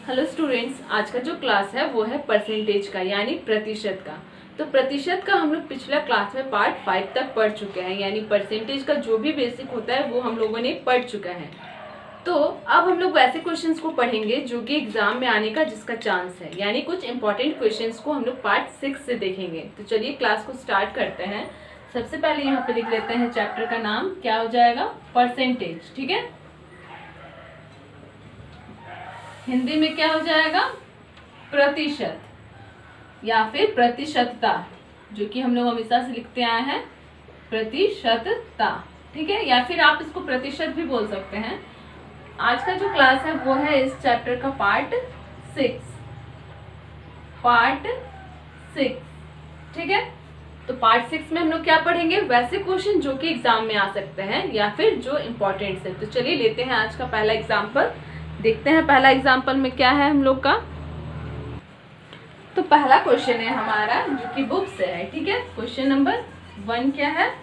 Hello students, आज का जो क्लास है वो है परसेंटेज का यानी प्रतिशत का। तो प्रतिशत का हम लोग पिछला क्लास में पार्ट 5 तक पढ़ चुके हैं, यानी परसेंटेज का जो भी बेसिक होता है वो हम लोगों ने पढ़ चुका है। तो अब हम लोग वैसे क्वेश्चंस को पढ़ेंगे जो कि एग्जाम में आने का जिसका चांस है, यानी कुछ इंपॉर्टेंट क्वेश्चंस को हम लोग पार्ट 6 से देखेंगे। तो चलिए क्लास को स्टार्ट करते हैं। सबसे पहले यहाँ पे लिख लेते हैं चैप्टर का नाम, क्या हो जाएगा, परसेंटेज। ठीक है, हिंदी में क्या हो जाएगा, प्रतिशत या फिर प्रतिशतता, जो कि हम लोग हमेशा से लिखते आए हैं प्रतिशतता। ठीक है, या फिर आप इसको प्रतिशत भी बोल सकते हैं। आज का जो क्लास है वो है इस चैप्टर का पार्ट 6। ठीक है, तो पार्ट 6 में हम लोग क्या पढ़ेंगे, वैसे क्वेश्चन जो कि एग्जाम में आ सकते हैं या फिर जो इम्पोर्टेंट है। तो चलिए लेते हैं आज का पहला एग्जाम्पल, देखते हैं पहला एग्जाम्पल में क्या है हम लोग का। तो पहला क्वेश्चन है हमारा जो कि बुक से है। ठीक है, क्वेश्चन नंबर 1 क्या है,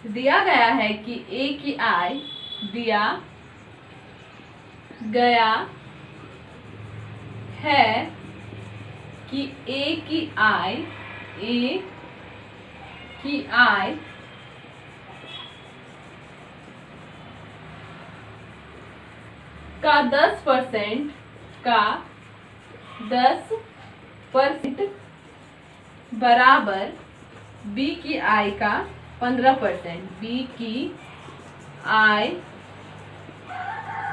दिया गया है कि ए की आय दिया गया है कि ए की आय का 10% बराबर बी की आय का 15%, बी की आय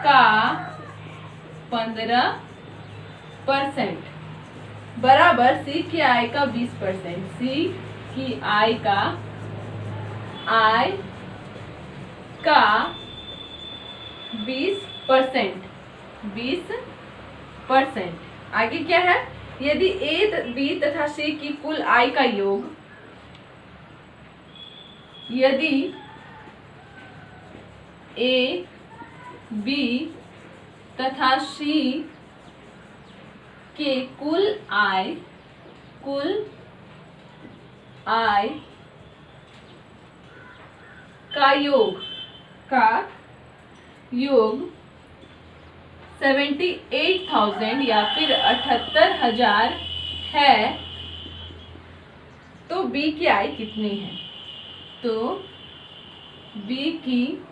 का 15% बराबर सी की आय का 20%, सी की आय का 20%। आगे क्या है, यदि ए बी तथा सी की कुल आय का योग, यदि ए बी तथा सी के कुल आय का योग 78,000 या फिर 78,000 है, तो बी की आय कितनी है। तो बी की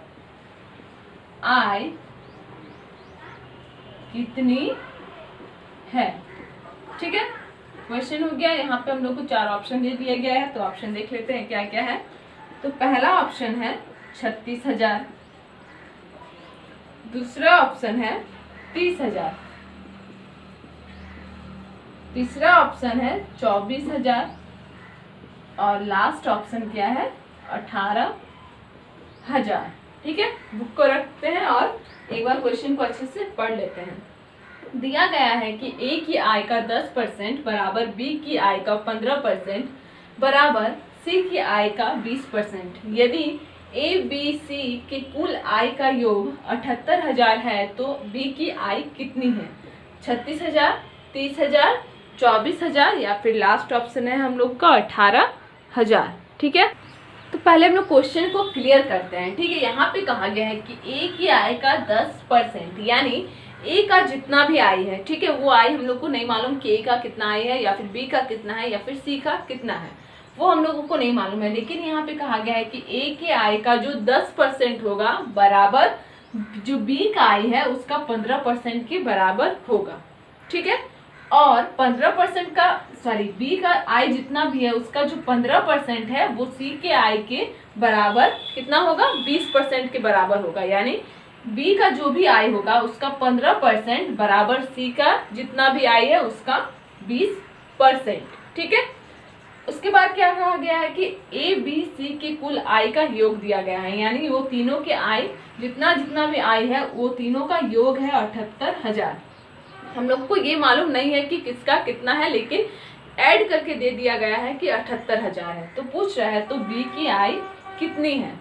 आय कितनी है। ठीक है, क्वेश्चन हो गया। यहाँ पे हम लोग को 4 ऑप्शन दे दिया गया है, तो ऑप्शन देख लेते हैं क्या क्या है। तो पहला ऑप्शन है 36,000, दूसरा ऑप्शन है 30,000, तीसरा ऑप्शन है 24,000 और लास्ट ऑप्शन क्या है, 18,000। ठीक है, बुक को रखते हैं और एक बार क्वेश्चन को अच्छे से पढ़ लेते हैं। दिया गया है कि ए की आय का 10% बराबर बी की आय का 15% बराबर सी की आय का 20%। यदि ए बी सी के कुल आय का योग 78,000 है, तो बी की आय कितनी है, 36,000, 30,000, 24,000 या फिर लास्ट ऑप्शन है हम लोग का 18,000। ठीक है, तो पहले हम लोग क्वेश्चन को क्लियर करते हैं। ठीक है, यहाँ पे कहा गया है कि ए की आय का 10%, यानी ए का जितना भी आय है, ठीक है, वो आय हम लोग को नहीं मालूम कि ए का कितना आय है या फिर बी का कितना है या फिर सी का कितना है, वो हम लोगों को नहीं मालूम है। लेकिन यहाँ पे कहा गया है कि ए के आय का जो 10% होगा बराबर जो बी का आय है उसका 15% के बराबर होगा। ठीक है, और 15% का बी का आय जितना भी है उसका जो 15% है वो सी के आय के बराबर कितना होगा, 20% के बराबर होगा। यानी बी का जो भी आय होगा उसका 15% बराबर सी का जितना भी आय है उसका 20%। ठीक है, उसके बाद क्या कहा गया है कि ए बी सी के कुल आय का योग दिया गया है, यानी वो तीनों के आय जितना भी आय है वो तीनों का योग है 78,000। हम लोग को ये मालूम नहीं है कि किसका कितना है, लेकिन ऐड करके दे दिया गया है कि 78,000 है। तो पूछ रहा है तो बी की आय कितनी है,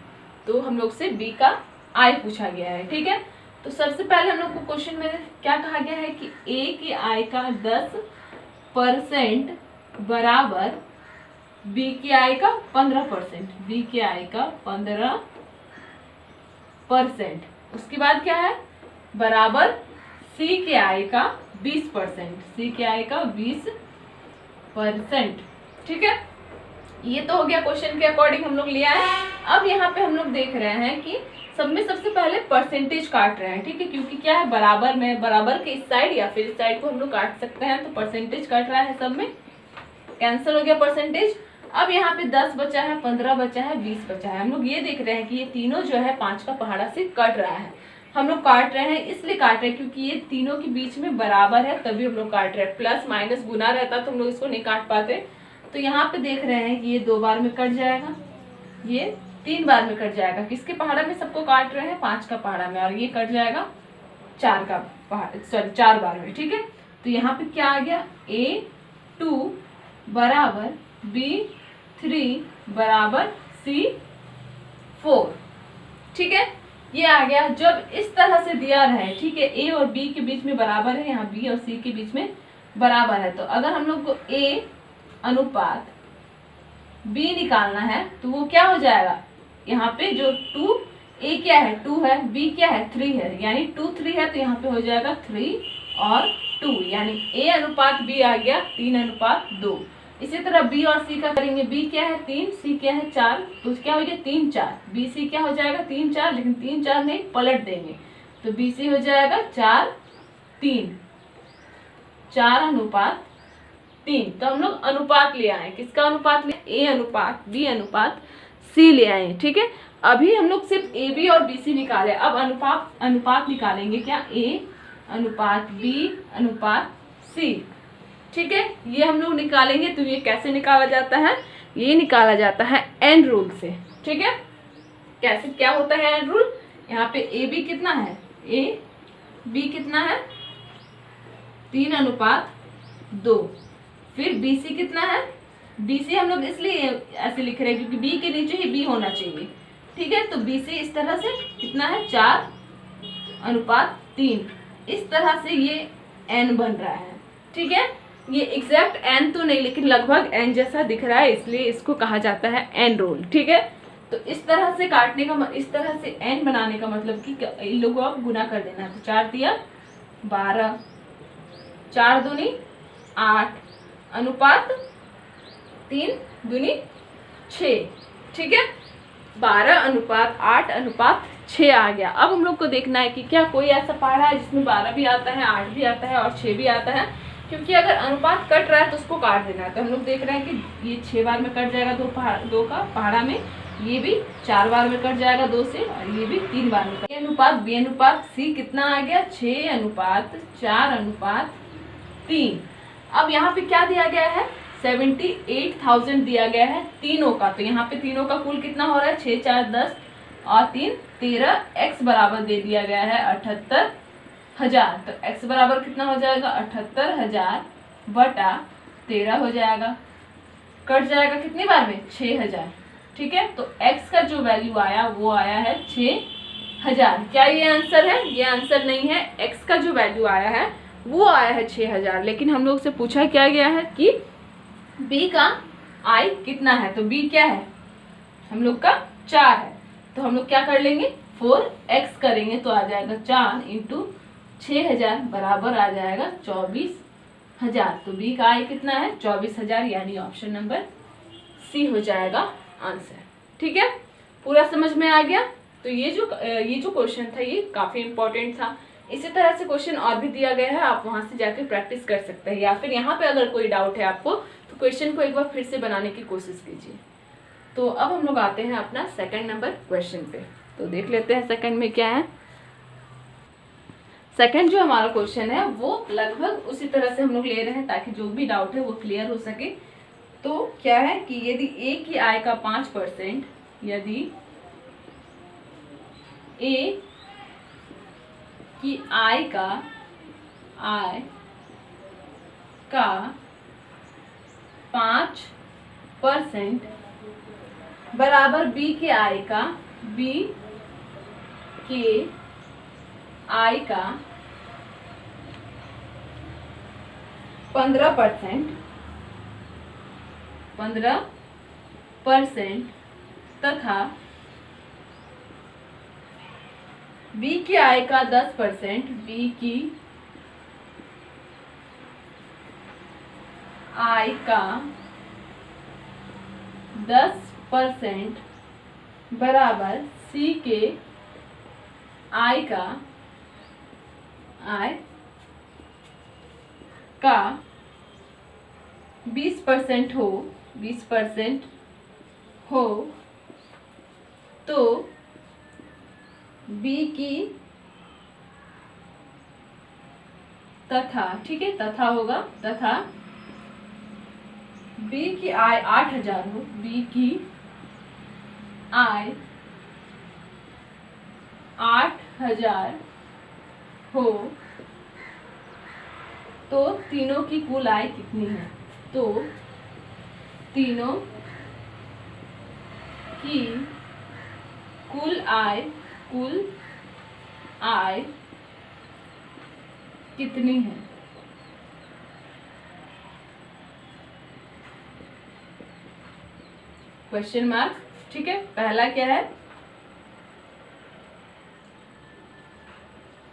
तो हम लोग से बी का आय पूछा गया है। ठीक है, तो सबसे पहले हम लोग को क्वेश्चन में क्या कहा गया है कि ए की आय का 10% बराबर बी की आय का 15%, बी की आय का 15%। उसके बाद क्या है, बराबर सी के आय का 20%, सी की आय का 20%। ठीक है, ये तो हो गया क्वेश्चन के अकॉर्डिंग हम लोग लिया है। अब यहाँ पे हम लोग देख रहे हैं कि सब में सबसे पहले परसेंटेज काट रहे हैं। ठीक है, क्योंकि क्या है, बराबर में, बराबर के इस साइड या फिर इस साइड को हम लोग काट सकते हैं, तो परसेंटेज कट रहा है सब में, कैंसिल हो गया परसेंटेज। अब यहाँ पे 10 बचा है, 15 बचा है, 20 बचा है। हम लोग ये देख रहे हैं कि ये तीनों जो है 5 का पहाड़ा से कट रहा है। हम लोग काट रहे हैं, इसलिए काट रहे हैं क्योंकि ये तीनों के बीच में बराबर है, तभी हम लोग काट रहे हैं। प्लस माइनस गुना रहता तो हम लोग इसको नहीं काट पाते। तो यहाँ पे देख रहे हैं कि ये 2 बार में कट जाएगा, ये 3 बार में कट जाएगा। किसके पहाड़ा में सबको काट रहे हैं? 5 का पहाड़ा में, और ये कट जाएगा 4 का पहाड़ा, सॉरी 4 बार में। ठीक है, तो यहाँ पे क्या आ गया, A2 बराबर B3 बराबर C4। ठीक है, ये आ गया। जब इस तरह से दिया रहे, ठीक है, A और B के बीच में बराबर है, यहाँ B और C के बीच में बराबर है, तो अगर हम लोग को A अनुपात B निकालना है तो वो क्या हो जाएगा, यहाँ पे जो 2, A क्या है 2 है, B क्या है 3 है, यानी 2 3 है, तो यहाँ पे हो जाएगा 3 और 2, यानी A अनुपात B आ गया 3:2। इसी तरह B और C का करेंगे, B क्या है 3, C क्या है 4, तो क्या हो गया 3 4, BC क्या हो जाएगा 3 4, लेकिन 3 4 नहीं, पलट देंगे तो BC हो जाएगा 4 3, 4:3। तो हम लोग अनुपात ले आए, किसका अनुपात ले, A अनुपात B अनुपात C ले आए। ठीक है, अभी हम लोग सिर्फ AB और BC निकाले, अब अनुपात निकालेंगे, क्या, A अनुपात B अनुपात C। ठीक है, ये हम लोग निकालेंगे। तो ये कैसे निकाला जाता है, ये निकाला जाता है एंड रूल से। ठीक है, कैसे, क्या होता है एंड रूल, यहाँ पे AB कितना है, AB कितना है 3:2, फिर BC कितना है, BC हम लोग इसलिए ऐसे लिख रहे हैं क्योंकि B के नीचे ही B होना चाहिए। ठीक है, तो BC इस तरह से कितना है 4:3, इस तरह से ये n बन रहा है। ठीक है, ये एग्जैक्ट n तो नहीं, लेकिन लगभग n जैसा दिख रहा है, इसलिए इसको कहा जाता है एंड रूल। ठीक है, तो इस तरह से काटने का, इस तरह से n बनाने का मतलब कि इन लोगों को आप गुना कर देना है। तो 4 दिया 12, 4 दूनी 8, अनुपात 3 दूनी 6। ठीक है, 12:8:6 आ गया। अब हम लोग को देखना है कि क्या कोई ऐसा पहाड़ा है जिसमें 12 भी आता है, 8 भी आता है और 6 भी आता है, क्योंकि अगर अनुपात कट रहा है तो उसको काट देना है। तो हम लोग देख रहे हैं कि ये 6 बार में कट जाएगा 2 का पहाड़ा में, ये भी 4 बार में कट जाएगा 2 से, और ये भी 3 बार में। A अनुपात B अनुपात C कितना आ गया, 6:4:3। अब यहाँ पे क्या दिया गया है, 78,000 दिया गया है तीनों का। तो यहाँ पे तीनों का कुल कितना हो रहा है, 6 4 10 और 3 13, x बराबर दे दिया गया है 78,000। तो x बराबर कितना हो जाएगा, 78,000 बटा 13 हो जाएगा, कट जाएगा कितनी बार में, 6,000। ठीक है, तो x का जो वैल्यू आया वो आया है 6,000। क्या ये आंसर है, ये आंसर नहीं है। x का जो वैल्यू आया है वो आया है 6,000, लेकिन हम लोग से पूछा क्या गया है कि b का i कितना है। तो b क्या है हम लोग का 4 है, तो हम लोग क्या कर लेंगे, 4x करेंगे तो आ जाएगा 4 × 6,000 बराबर आ जाएगा 24,000। तो b का i कितना है 24,000, यानी ऑप्शन नंबर C हो जाएगा आंसर। ठीक है, पूरा समझ में आ गया। तो ये जो क्वेश्चन था ये काफी इंपॉर्टेंट था। इसी तरह से क्वेश्चन और भी दिया गया है, आप वहां से जाकर प्रैक्टिस कर सकते हैं, या फिर यहाँ पे अगर कोई डाउट है आपको तो क्वेश्चन को एक बार फिर से बनाने की कोशिश कीजिए। तो अब हम लोग आते हैं अपना सेकंड नंबर क्वेश्चन पे। तो देख लेते हैं सेकंड में क्या है। सेकंड जो हमारा क्वेश्चन है वो लगभग उसी तरह से हम लोग ले रहे हैं ताकि जो भी डाउट है वो क्लियर हो सके। तो क्या है कि यदि A की आय का 5%, यदि A की आय का 5% बराबर B के आय का 15% तथा B की आय का 10%, B की आय का 10% बराबर सी के आय का 20% हो तो बी की तथा, ठीक है, तथा होगा, तथा बी की आय 8,000 हो, बी की आय 8,000 हो तो तीनों की कुल आय कितनी है? तो तीनों की कुल आय कितनी है? क्वेश्चन मार्क, ठीक है। पहला क्या है?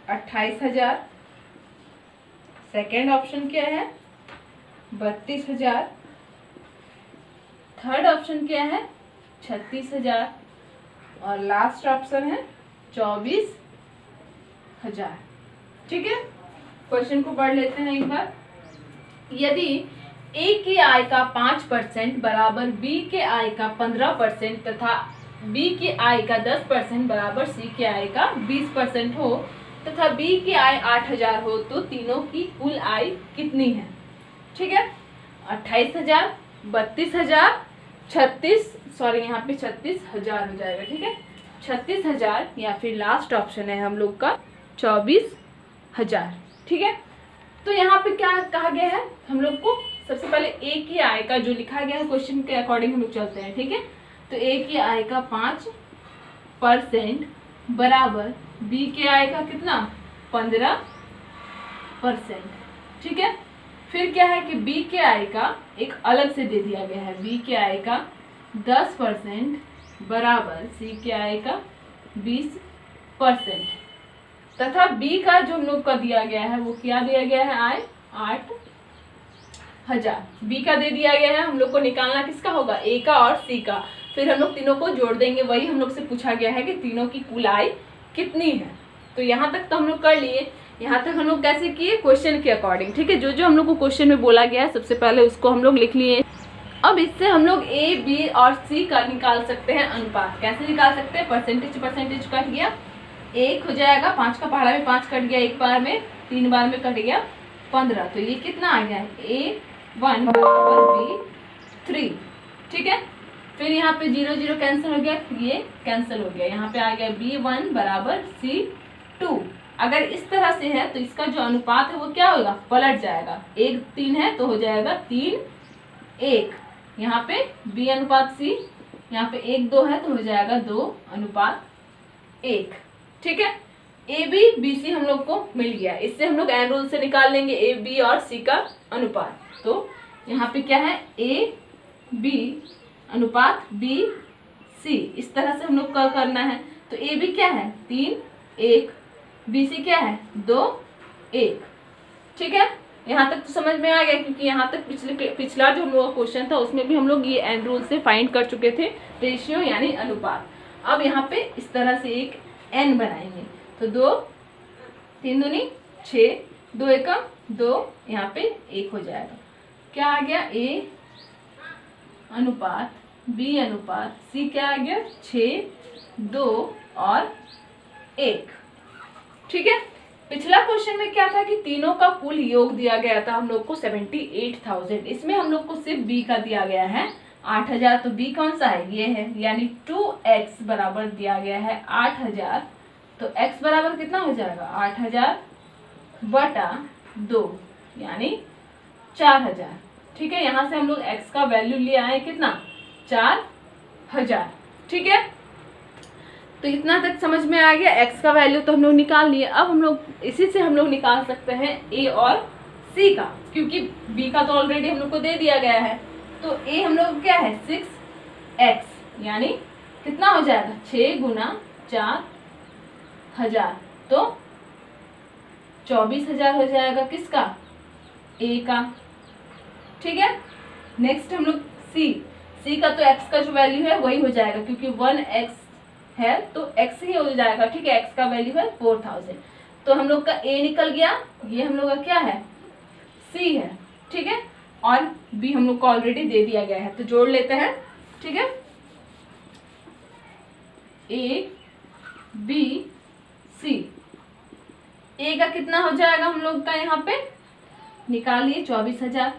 28,000। सेकेंड ऑप्शन क्या है? 32,000। थर्ड ऑप्शन क्या है? 36,000। और लास्ट ऑप्शन है 24,000। ठीक है, क्वेश्चन को पढ़ लेते हैं एक बार। यदि ए की आय का 5% बराबर बी के आय का 15% तथा बी की आय का 10% बराबर सी के आय का 20% हो तथा बी की आय 8,000 हो तो तीनों की कुल आय कितनी है? ठीक है, 28,000, 32,000, 36,000 हो जाएगा। ठीक है, 36,000 या फिर लास्ट ऑप्शन है हम लोग का 24,000। ठीक है, तो यहाँ पे क्या कहा गया है हम लोग को? सबसे पहले ए की आय का जो लिखा गया है क्वेश्चन के अकॉर्डिंग हम लोग चलते हैं। ठीक है, तो ए की आय का 5% बराबर बी के आय का कितना? 15%। ठीक है, फिर क्या है कि बी के आय का एक अलग से दे दिया गया है, बी के आय का 10% बराबर सी के आय का 20% तथा बी का जो हम लोग का दिया गया है वो क्या दिया गया है? आय 8,000 बी का दे दिया गया है। हम लोग को निकालना किसका होगा? ए का और सी का। फिर हम लोग तीनों को जोड़ देंगे, वही हम लोग से पूछा गया है कि तीनों की कुल आय कितनी है। तो यहाँ तक तो हम लोग कर लिए। यहाँ तक हम लोग कैसे किए? क्वेश्चन के अकॉर्डिंग। ठीक है, जो जो हम लोग को क्वेश्चन में बोला गया है सबसे पहले उसको हम लोग लिख लिए। अब इससे हम लोग ए, बी और सी का निकाल सकते हैं अनुपात। कैसे निकाल सकते हैं? परसेंटेज कट गया, 1 हो जाएगा, 5 का पहाड़ा में 5 कट गया, एक बार में 3 बार में कट गया 15। तो ये कितना आ गया है? A1 बराबर B3। ठीक है, फिर यहाँ पे 0 0 कैंसिल हो गया, ये कैंसिल हो गया। यहाँ पे आ गया B1 बराबर C2। अगर इस तरह से है तो इसका जो अनुपात है वो क्या होगा? पलट जाएगा। 1 3 है तो हो जाएगा 3 1। यहाँ पे B अनुपात C, यहाँ पे 1 2 है तो हो जाएगा 2 अनुपात 1। ठीक है, ए बी बी सी हम लोग को मिल गया। इससे हम लोग एन रूल से निकाल लेंगे ए बी और सी का अनुपात। तो यहाँ पे क्या है? ए बी अनुपात बी सी, इस तरह से हम लोग का करना है। तो ए बी क्या है? 3 1, बी सी क्या है? 2 1। ठीक है, यहाँ तक तो समझ में आ गया, क्योंकि यहाँ तक पिछला जो हम लोग का क्वेश्चन था उसमें भी हम लोग ये एन रूल से फाइंड कर चुके थे, रेशियो यानी अनुपात। अब यहाँ पे इस तरह से एक एन बनाएंगे। तो 2 3 दूनी 6, 2 एकम 2, यहाँ पे 1 हो जाएगा। क्या आ गया? ए अनुपात बी अनुपात सी क्या आ गया? 6 2 और 1। ठीक है, पिछला क्वेश्चन में क्या था कि तीनों का कुल योग दिया गया था हम लोग को 78,000। इसमें हम लोग को सिर्फ बी का दिया गया है 8,000। तो बी कौन सा है? ये है, यानी 2x बराबर दिया गया है 8,000। तो x बराबर कितना हो जाएगा? 8,000 बटा 2 यानी 4,000। ठीक है, यहाँ से हम लोग x का वैल्यू ले आए कितना? 4,000। ठीक है, तो इतना तक समझ में आ गया। x का वैल्यू तो हम लोग निकाल लिए। अब हम लोग इसी से हम लोग निकाल सकते हैं a और c का, क्योंकि b का तो ऑलरेडी हम लोग को दे दिया गया है। तो a हम लोग क्या है? 6x, यानी कितना हो जाएगा? 6 गुना 4,000, तो 24,000 हो जाएगा। किसका? a का। ठीक है। नेक्स्ट हम लोग सी का तो x का जो वैल्यू है वही हो जाएगा, क्योंकि 1x है तो x ही हो जाएगा, ठीक है। x का वैल्यू है 4000, तो हम लोग का a निकल गया, ये हम लोग का क्या है, c है, ठीक है। और b हम लोग को ऑलरेडी दे दिया गया है, तो जोड़ लेते हैं, ठीक है। a b c, a का कितना हो जाएगा हम लोग का, यहाँ पे निकालिए 24000,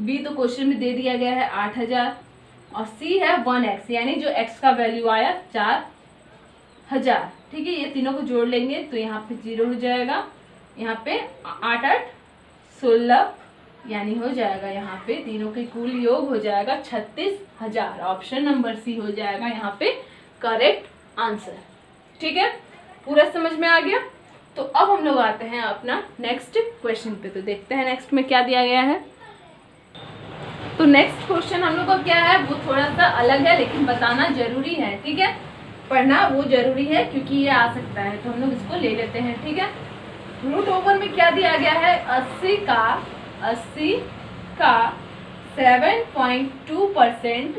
b तो क्वेश्चन में दे दिया गया है 8000, और c है 1x, यानी जो x का वैल्यू आया 4000, ठीक है। ये तीनों को जोड़ लेंगे तो यहाँ पे 0 हो जाएगा, यहाँ पे 8 8 16, यानी हो जाएगा यहाँ पे तीनों के कुल योग हो जाएगा 36000। ऑप्शन नंबर सी हो जाएगा यहाँ पे करेक्ट आंसर, ठीक है। पूरा समझ में आ गया। तो अब हम लोग आते हैं अपना नेक्स्ट क्वेश्चन पे, तो देखते हैं नेक्स्ट में क्या दिया गया है। तो नेक्स्ट क्वेश्चन हम लोग का क्या है, वो थोड़ा सा अलग है, लेकिन बताना जरूरी है, ठीक है। पढ़ना वो जरूरी है क्योंकि ये आ सकता है, तो हम लोग इसको ले लेते हैं, ठीक है। रूट ओवर में क्या दिया गया है, 80 का 7.2%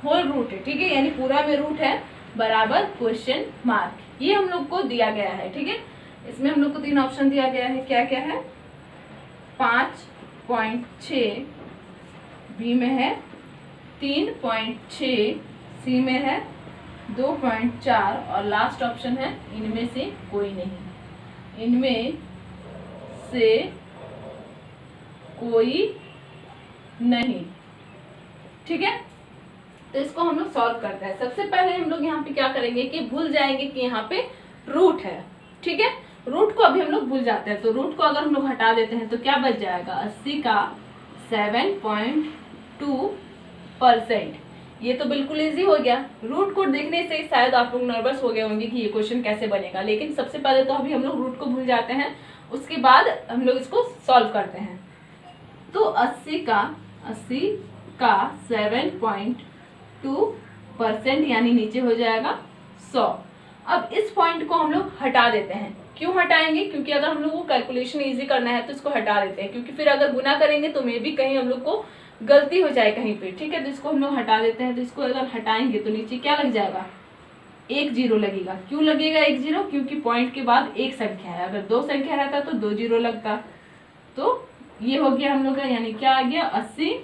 होल रूट है, ठीक है, यानी पूरा में रूट है, बराबर क्वेश्चन मार्क, ये हम लोग को दिया गया है, ठीक है। इसमें हम लोग को 3 ऑप्शन दिया गया है, क्या क्या है, 5.6 बी में है, 3.6 सी में है, 2.4 और लास्ट ऑप्शन है इनमें से कोई नहीं, इनमें से कोई नहीं, ठीक है। तो इसको हम लोग सॉल्व करते हैं। सबसे पहले हम लोग यहाँ पे क्या करेंगे कि भूल जाएंगे कि यहाँ पे रूट है, ठीक है। रूट को अभी हम लोग भूल जाते हैं, तो रूट को अगर हम लोग हटा देते हैं तो क्या बच जाएगा, 80 का 7.2%, ये तो बिल्कुल इजी हो गया। रूट को देखने से शायद आप लोग नर्वस हो गए होंगे कि ये क्वेश्चन कैसे बनेगा, लेकिन सबसे पहले तो अभी हम लोग रूट को भूल जाते हैं, उसके बाद हम लोग इसको सॉल्व करते हैं। तो 80 का 7.2% यानी नीचे हो जाएगा 100। अब इस पॉइंट को हम लोग हटा देते हैं। क्यों हटाएंगे, क्योंकि अगर हम लोग को कैलकुलेशन इजी करना है तो इसको हटा देते हैं, क्योंकि फिर अगर गुना करेंगे तो मे भी कहीं हम लोग को गलती हो जाए कहीं पे, ठीक है। तो इसको हम लोग हटा देते हैं। तो इसको अगर हटाएंगे तो नीचे क्या लग जाएगा, 1 0 लगेगा। क्यों लगेगा 1 0, क्योंकि पॉइंट के बाद एक संख्या है, अगर 2 संख्या रहता तो 2 0 लगता। तो ये हो गया हम लोग का, यानी क्या आ गया, 80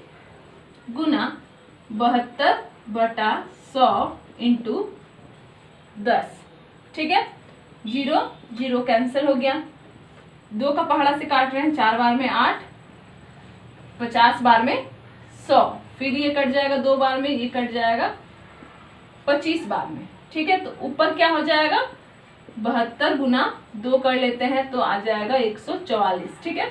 गुना 72/100 इंटू 10, ठीक है। 0 0 कैंसिल हो गया, 2 का पहाड़ा से काट रहे हैं, 4 बार में 8, 50 बार में 100, फिर ये कट जाएगा 2 बार में, ये कट जाएगा 25 बार में, ठीक है। तो ऊपर क्या हो जाएगा, 72 गुना 2 कर लेते हैं तो आ जाएगा 144, ठीक है।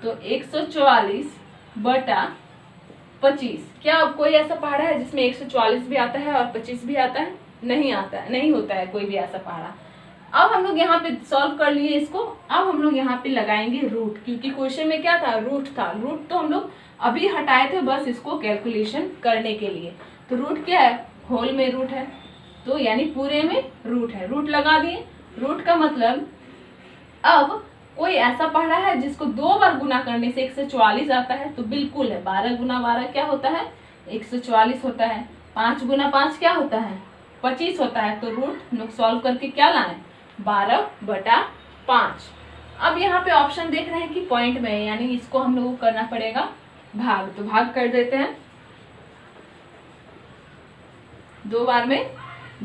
तो 144/25, क्या कोई ऐसा पहाड़ा है जिसमें 144 भी आता है और 25 भी आता है, नहीं आता है, नहीं होता है कोई भी ऐसा पहाड़ा। अब हम लोग यहाँ पे सॉल्व कर लिए इसको। अब हम लोग यहाँ पे लगाएंगे रूट, क्योंकि क्वेश्चन में क्या था, रूट था। रूट तो हम लोग अभी हटाए थे बस इसको कैलकुलेशन करने के लिए। तो रूट क्या है, होल में रूट है, तो यानी पूरे में रूट है, रूट लगा दिए। रूट का मतलब अब कोई ऐसा पहाड़ा है जिसको 2 बार गुना करने से 144 आता है, तो बिल्कुल है। 12 गुना 12 क्या होता है, 144 होता है। 5 गुना 5 क्या होता है, 25 होता है। तो रूट लोग सॉल्व करके क्या लाए, 12/5। अब यहाँ पे ऑप्शन देख रहे हैं कि पॉइंट में है, यानी इसको हम लोगों को करना पड़ेगा भाग, तो भाग कर देते हैं। 2 बार में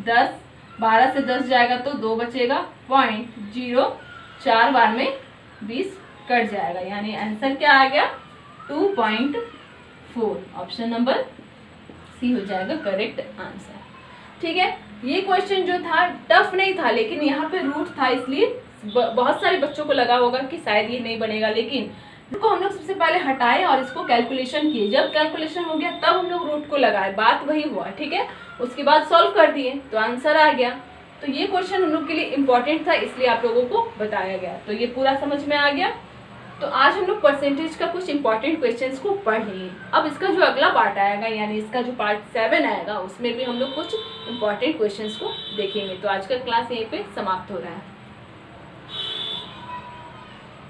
10, 12 से 10 जाएगा तो 2 बचेगा, 0.0, 4 बार में 20 कट जाएगा, यानी आंसर क्या आ गया, 2.4। ऑप्शन नंबर सी हो जाएगा करेक्ट आंसर, ठीक है। ये क्वेश्चन जो था टफ नहीं था, लेकिन यहाँ पे रूट था, इसलिए बहुत सारे बच्चों को लगा होगा कि शायद ये नहीं बनेगा, लेकिन इसको हम लोग सबसे पहले हटाए और इसको कैलकुलेशन किए। जब कैलकुलेशन हो गया तब हम लोग रूट को लगाए, बात वही हुआ, ठीक है। उसके बाद सॉल्व कर दिए तो आंसर आ गया। तो ये क्वेश्चन हम लोग के लिए इम्पोर्टेंट था, इसलिए आप लोगों को बताया गया। तो ये पूरा समझ में आ गया। तो आज हम लोग परसेंटेज का कुछ इंपॉर्टेंट क्वेश्चंस को पढ़ लिए। अब इसका जो अगला पार्ट आएगा, यानी इसका जो पार्ट 7 आएगा, उसमें भी हम लोग कुछ इंपॉर्टेंट क्वेश्चंस को देखेंगे। तो आज का क्लास यहीं पे समाप्त हो रहा है।